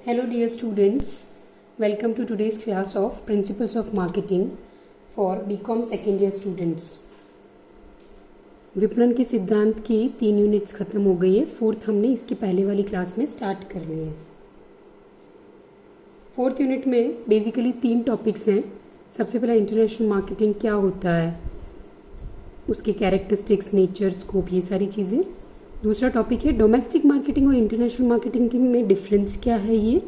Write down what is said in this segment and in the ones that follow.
Hello dear students, welcome to today's class of Principles of Marketing for BCom second year students. विपणन के सिद्धांत की 3 units खत्म हो गई है। 4th हमने इसके पहले वाली क्लास में स्टार्ट कर ली है। 4th यूनिट में बेसिकली 3 टॉपिक्स हैं। सबसे पहला इंटरनेशनल मार्केटिंग क्या होता है, उसके कैरेक्टरिस्टिक्स, नेचर, स्कोप, ये सारी चीज़ें। दूसरा टॉपिक है डोमेस्टिक मार्केटिंग और इंटरनेशनल मार्केटिंग में डिफरेंस क्या है ये।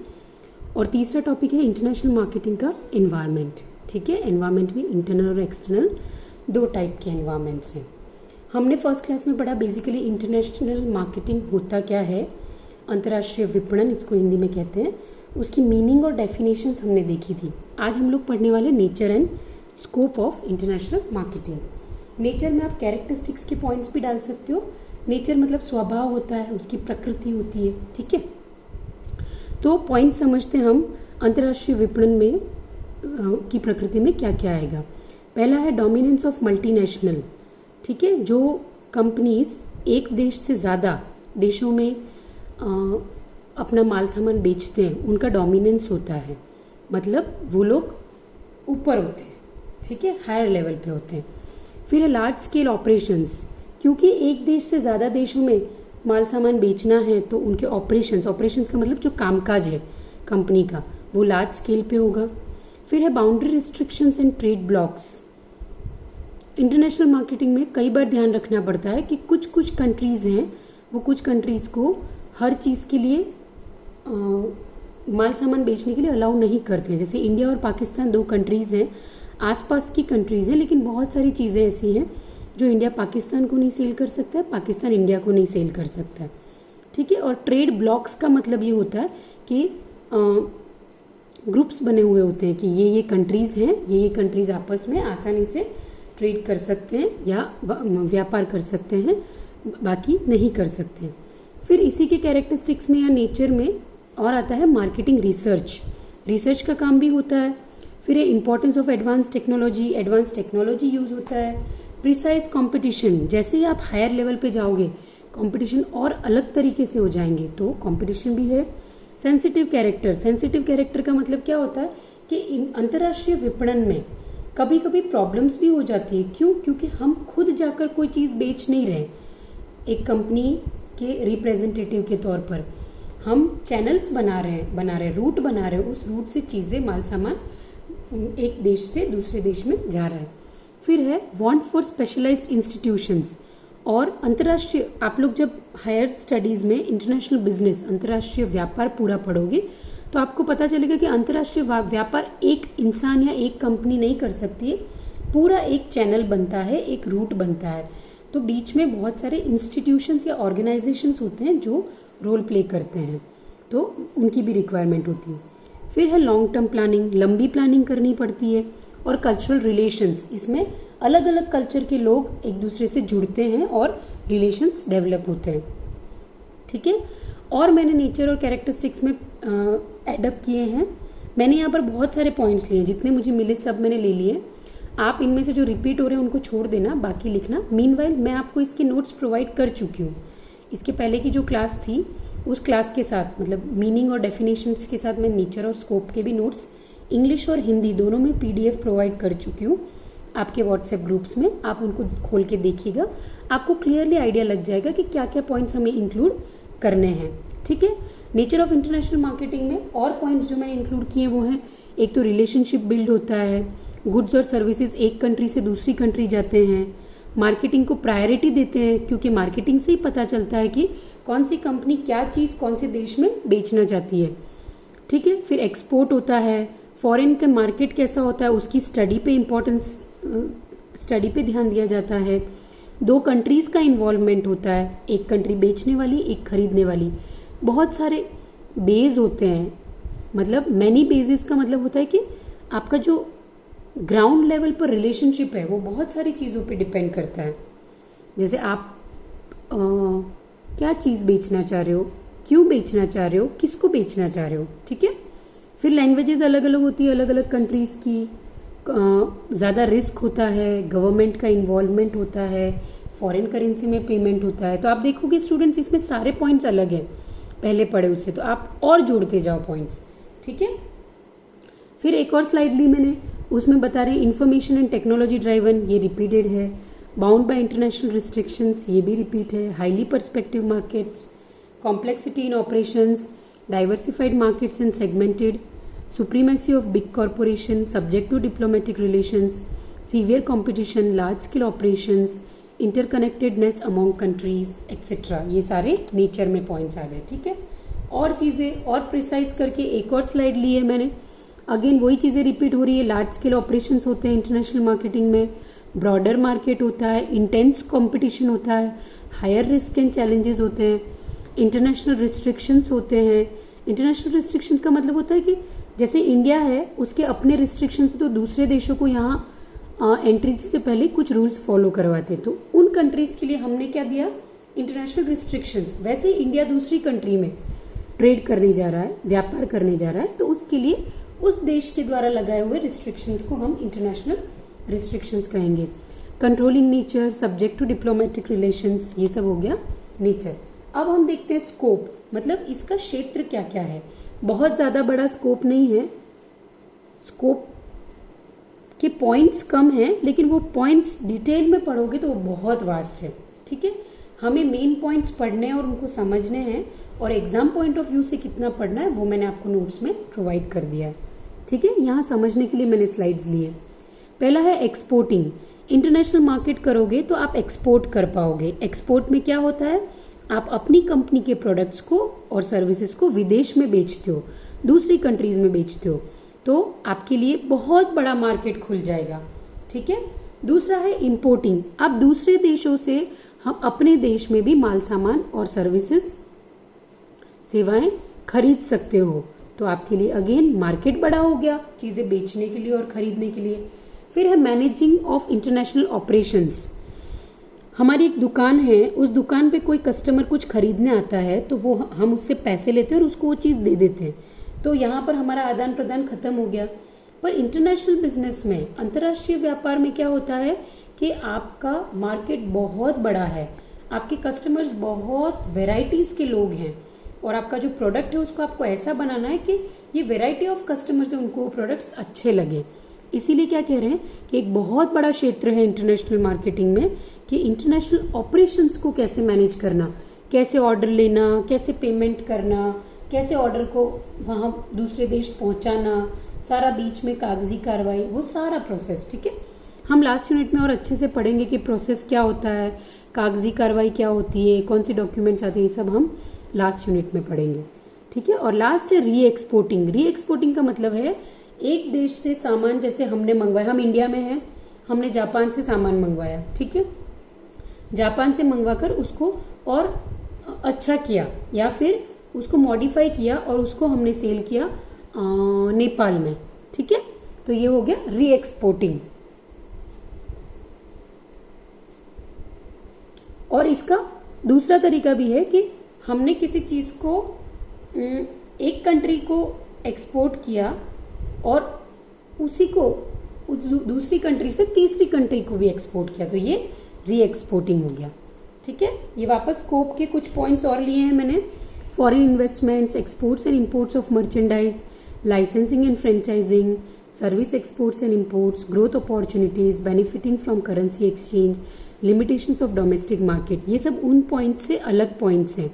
और तीसरा टॉपिक है इंटरनेशनल मार्केटिंग का एनवायरनमेंट। ठीक है, एनवायरनमेंट में इंटरनल और एक्सटर्नल 2 टाइप के एनवायरनमेंट्स हैं। हमने फर्स्ट क्लास में पढ़ा बेसिकली इंटरनेशनल मार्केटिंग होता क्या है, अंतर्राष्ट्रीय विपणन इसको हिंदी में कहते हैं, उसकी मीनिंग और डेफिनेशंस हमने देखी थी। आज हम लोग पढ़ने वाले nature and scope of international marketing. Nature में आप कैरेक्टरिस्टिक्स के पॉइंट्स भी डाल सकते हो। नेचर मतलब स्वभाव होता है, उसकी प्रकृति होती है। ठीक है, तो पॉइंट समझते हम अंतर्राष्ट्रीय विपणन में की प्रकृति में क्या क्या आएगा। पहला है डोमिनेंस ऑफ मल्टीनेशनल। ठीक है, जो कंपनीज एक देश से ज़्यादा देशों में अपना माल सामान बेचते हैं उनका डोमिनेंस होता है, मतलब वो लोग ऊपर होते हैं। ठीक है, हायर लेवल पे होते हैं। फिर है लार्ज स्केल ऑपरेशंस, क्योंकि एक देश से ज़्यादा देशों में माल सामान बेचना है तो उनके ऑपरेशंस का मतलब जो कामकाज है कंपनी का वो लार्ज स्केल पे होगा। फिर है boundary restrictions and trade blocks. International marketing में कई बार ध्यान रखना पड़ता है कि कुछ कंट्रीज़ हैं, वो कुछ कंट्रीज़ को हर चीज़ के लिए माल सामान बेचने के लिए अलाउ नहीं करते हैं। जैसे इंडिया और पाकिस्तान 2 कंट्रीज़ हैं, आसपास की कंट्रीज़ हैं, लेकिन बहुत सारी चीज़ें ऐसी हैं जो इंडिया पाकिस्तान को नहीं सेल कर सकता है, पाकिस्तान इंडिया को नहीं सेल कर सकता है। ठीक है, और ट्रेड ब्लॉक्स का मतलब ये होता है कि ग्रुप्स बने हुए होते हैं कि ये कंट्रीज़ हैं, ये कंट्रीज़ आपस में आसानी से ट्रेड कर सकते हैं या व्यापार कर सकते हैं, बाकी नहीं कर सकते हैं। फिर इसी के कैरेक्टरिस्टिक्स में या नेचर में और आता है मार्केटिंग रिसर्च का काम भी होता है। फिर है importance of advance technology use होता है। प्रिसाइज कंपटीशन, जैसे ही आप हायर लेवल पे जाओगे कंपटीशन और अलग तरीके से हो जाएंगे, तो कंपटीशन भी है। सेंसिटिव कैरेक्टर का मतलब क्या होता है कि अंतर्राष्ट्रीय विपणन में कभी कभी प्रॉब्लम्स भी हो जाती है। क्यों? क्योंकि हम खुद जाकर कोई चीज़ बेच नहीं रहे, एक कंपनी के रिप्रेजेंटेटिव के तौर पर हम चैनल्स बना रहे रूट बना रहे हैं, उस रूट से चीज़ें माल सामान एक देश से दूसरे देश में जा रहा है। फिर है वांट फॉर स्पेशलाइज्ड इंस्टीट्यूशंस। और अंतर्राष्ट्रीय, आप लोग जब हायर स्टडीज में इंटरनेशनल बिजनेस, अंतर्राष्ट्रीय व्यापार पूरा पढ़ोगे तो आपको पता चलेगा कि अंतर्राष्ट्रीय व्यापार एक इंसान या एक कंपनी नहीं कर सकती है, पूरा एक चैनल बनता है, एक रूट बनता है। तो बीच में बहुत सारे इंस्टीट्यूशंस या ऑर्गेनाइजेशंस होते हैं जो रोल प्ले करते हैं, तो उनकी भी रिक्वायरमेंट होती है। फिर है लॉन्ग टर्म प्लानिंग, लंबी प्लानिंग करनी पड़ती है। और कल्चरल रिलेशंस, इसमें अलग अलग कल्चर के लोग एक दूसरे से जुड़ते हैं और रिलेशंस डेवलप होते हैं। ठीक है, और मैंने नेचर और कैरेक्टरिस्टिक्स में एडअप किए हैं। मैंने यहाँ पर बहुत सारे पॉइंट्स लिए, जितने मुझे मिले सब मैंने ले लिए। आप इनमें से जो रिपीट हो रहे हैं उनको छोड़ देना, बाकी लिखना। मीनवाइल मैं आपको इसके नोट्स प्रोवाइड कर चुकी हूँ। इसके पहले की जो क्लास थी उस क्लास के साथ, मतलब मीनिंग और डेफिनेशंस के साथ, मैं नेचर और स्कोप के भी नोट्स इंग्लिश और हिंदी दोनों में PDF प्रोवाइड कर चुकी हूँ आपके व्हाट्सएप ग्रुप्स में। आप उनको खोल के देखिएगा, आपको क्लियरली आइडिया लग जाएगा कि क्या क्या पॉइंट्स हमें इंक्लूड करने हैं। ठीक है, नेचर ऑफ इंटरनेशनल मार्केटिंग में और पॉइंट्स जो मैंने इंक्लूड किए वो हैं, एक तो रिलेशनशिप बिल्ड होता है, गुड्स और सर्विसेज एक कंट्री से दूसरी कंट्री जाते हैं, मार्केटिंग को प्रायोरिटी देते हैं, क्योंकि मार्केटिंग से ही पता चलता है कि कौन सी कंपनी क्या चीज़ कौन से देश में बेचना चाहती है। ठीक है, फिर एक्सपोर्ट होता है, फॉरेन का मार्केट कैसा होता है उसकी स्टडी पे ध्यान दिया जाता है। 2 कंट्रीज का इन्वॉल्वमेंट होता है, एक कंट्री बेचने वाली, एक खरीदने वाली। बहुत सारे बेस होते हैं, मतलब मैनी बेसिस का मतलब होता है कि आपका जो ग्राउंड लेवल पर रिलेशनशिप है वो बहुत सारी चीज़ों पे डिपेंड करता है। जैसे आप क्या चीज़ बेचना चाह रहे हो, क्यों बेचना चाह रहे हो, किसको बेचना चाह रहे हो। ठीक है, फिर लैंग्वेजेस अलग अलग होती है, अलग अलग कंट्रीज़ की। ज़्यादा रिस्क होता है, गवर्नमेंट का इन्वॉल्वमेंट होता है, फॉरेन करेंसी में पेमेंट होता है। तो आप देखोगे स्टूडेंट्स इसमें सारे पॉइंट्स अलग हैं। पहले पढ़े उससे, तो आप और जोड़ते जाओ पॉइंट्स, ठीक है। फिर एक और स्लाइड ली मैंने, उसमें बता रहे इंफॉर्मेशन एंड टेक्नोलॉजी ड्राइवन, ये रिपीटेड है। बाउंड बाय इंटरनेशनल रिस्ट्रिक्शंस, ये भी रिपीट है। Highly perspective markets, complexity in operations, diversified markets and segmented, supremacy of big corporation, subject to diplomatic relations, severe competition, large scale operations, interconnectedness among countries etcetera, ये सारे nature में points आ गए, ठीक है। और चीजें और प्रिसाइज करके एक और स्लाइड ली है मैंने, अगेन वही चीजें रिपीट हो रही है। लार्ज स्केल ऑपरेशंस होते हैं इंटरनेशनल मार्केटिंग में, ब्रॉडर मार्केट होता है, इंटेंस कंपटीशन होता है, हायर रिस्क एंड चैलेंजेस होते हैं, इंटरनेशनल रिस्ट्रिक्शंस होते हैं। इंटरनेशनल रिस्ट्रिक्शंस का मतलब होता है कि जैसे इंडिया है उसके अपने रिस्ट्रिक्शंस, तो दूसरे देशों को यहाँ एंट्री से पहले कुछ रूल्स फॉलो करवाते, तो उन कंट्रीज के लिए हमने क्या दिया, इंटरनेशनल रिस्ट्रिक्शंस। वैसे इंडिया दूसरी कंट्री में ट्रेड करने जा रहा है, व्यापार करने जा रहा है, तो उसके लिए उस देश के द्वारा लगाए हुए रिस्ट्रिक्शंस को हम इंटरनेशनल रिस्ट्रिक्शंस कहेंगे। Controlling nature, subject to diplomatic relations, ये सब हो गया नेचर। अब हम देखते हैं स्कोप, मतलब इसका क्षेत्र क्या क्या है। बहुत ज्यादा बड़ा स्कोप नहीं है, स्कोप के पॉइंट्स कम हैं, लेकिन वो पॉइंट्स डिटेल में पढ़ोगे तो वो बहुत वास्ट है, ठीक है। हमें मेन पॉइंट्स पढ़ने हैं और उनको समझने हैं, और एग्जाम पॉइंट ऑफ व्यू से कितना पढ़ना है वो मैंने आपको नोट्स में प्रोवाइड कर दिया है, ठीक है। यहाँ समझने के लिए मैंने स्लाइड्स लिए। पहला है एक्सपोर्टिंग। इंटरनेशनल मार्केट करोगे तो आप एक्सपोर्ट कर पाओगे। एक्सपोर्ट में क्या होता है, आप अपनी कंपनी के प्रोडक्ट्स को और सर्विसेज को विदेश में बेचते हो, दूसरी कंट्रीज में बेचते हो, तो आपके लिए बहुत बड़ा मार्केट खुल जाएगा, ठीक है। दूसरा है इंपोर्टिंग। आप दूसरे देशों से हम अपने देश में भी माल सामान और सर्विसेज, सेवाएं खरीद सकते हो, तो आपके लिए अगेन मार्केट बड़ा हो गया चीजें बेचने के लिए और खरीदने के लिए। फिर है मैनेजिंग ऑफ इंटरनेशनल ऑपरेशंस। हमारी एक दुकान है, उस दुकान पे कोई कस्टमर कुछ खरीदने आता है, तो वो हम उससे पैसे लेते हैं और उसको वो चीज दे देते हैं, तो यहाँ पर हमारा आदान प्रदान खत्म हो गया। पर इंटरनेशनल बिजनेस में, अंतर्राष्ट्रीय व्यापार में क्या होता है कि आपका मार्केट बहुत बड़ा है, आपके कस्टमर्स बहुत वेराइटीज के लोग हैं, और आपका जो प्रोडक्ट है उसको आपको ऐसा बनाना है कि ये वेराइटी ऑफ कस्टमर्स है उनको प्रोडक्ट्स अच्छे लगे। इसीलिए क्या कह रहे हैं कि एक बहुत बड़ा क्षेत्र है इंटरनेशनल मार्केटिंग में, कि इंटरनेशनल ऑपरेशंस को कैसे मैनेज करना, कैसे ऑर्डर लेना, कैसे पेमेंट करना, कैसे ऑर्डर को वहां दूसरे देश पहुंचाना, सारा बीच में कागजी कार्रवाई, वो सारा प्रोसेस, ठीक है। हम लास्ट यूनिट में और अच्छे से पढ़ेंगे कि प्रोसेस क्या होता है, कागजी कार्रवाई क्या होती है, कौन सी डॉक्यूमेंट्स आती है, ये सब हम लास्ट यूनिट में पढ़ेंगे, ठीक है। और लास्ट है री एक्सपोर्टिंग। री एक्सपोर्टिंग का मतलब है एक देश से सामान, जैसे हमने मंगवाया, हम इंडिया में हैं, हमने जापान से सामान मंगवाया, ठीक है, जापान से मंगवाकर उसको और अच्छा किया या फिर उसको मॉडिफाई किया और उसको हमने सेल किया नेपाल में, ठीक है, तो ये हो गया री एक्सपोर्टिंग। और इसका दूसरा तरीका भी है कि हमने किसी चीज को एक कंट्री को एक्सपोर्ट किया और उसी को दूसरी कंट्री से तीसरी कंट्री को भी एक्सपोर्ट किया, तो ये री एक्सपोर्टिंग हो गया, ठीक है। ये वापस स्कोप के कुछ पॉइंट्स और लिए हैं मैंने। Foreign investments, exports and imports of merchandise, licensing and franchising, service exports and imports, growth opportunities, benefiting from currency exchange, limitations of domestic market, ये सब उन पॉइंट से अलग पॉइंट्स हैं।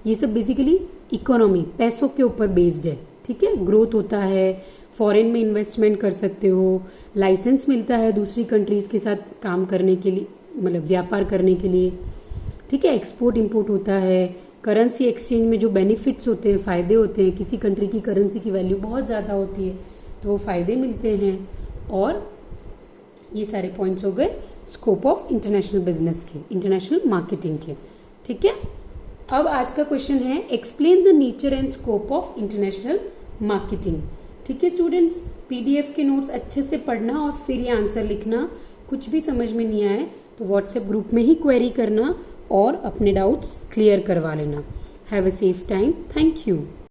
ये सब बेसिकली इकोनॉमी, पैसों के ऊपर बेस्ड है, ठीक है। ग्रोथ होता है, फॉरेन में इन्वेस्टमेंट कर सकते हो, लाइसेंस मिलता है दूसरी कंट्रीज के साथ काम करने के लिए, मतलब व्यापार करने के लिए, ठीक है। एक्सपोर्ट इंपोर्ट होता है, करेंसी एक्सचेंज में जो बेनिफिट्स होते हैं, फायदे होते हैं, किसी कंट्री की करेंसी की वैल्यू बहुत ज्यादा होती है तो वो फायदे मिलते हैं। और ये सारे पॉइंट्स हो गए स्कोप ऑफ इंटरनेशनल बिजनेस के, इंटरनेशनल मार्केटिंग के, ठीक है। अब आज का क्वेश्चन है explain the nature and scope of international marketing, ठीक है स्टूडेंट्स। पीडीएफ के नोट्स अच्छे से पढ़ना और फिर ये आंसर लिखना। कुछ भी समझ में नहीं आए तो व्हाट्सएप ग्रुप में ही क्वेरी करना और अपने डाउट्स क्लियर करवा लेना। Have a safe time, thank you.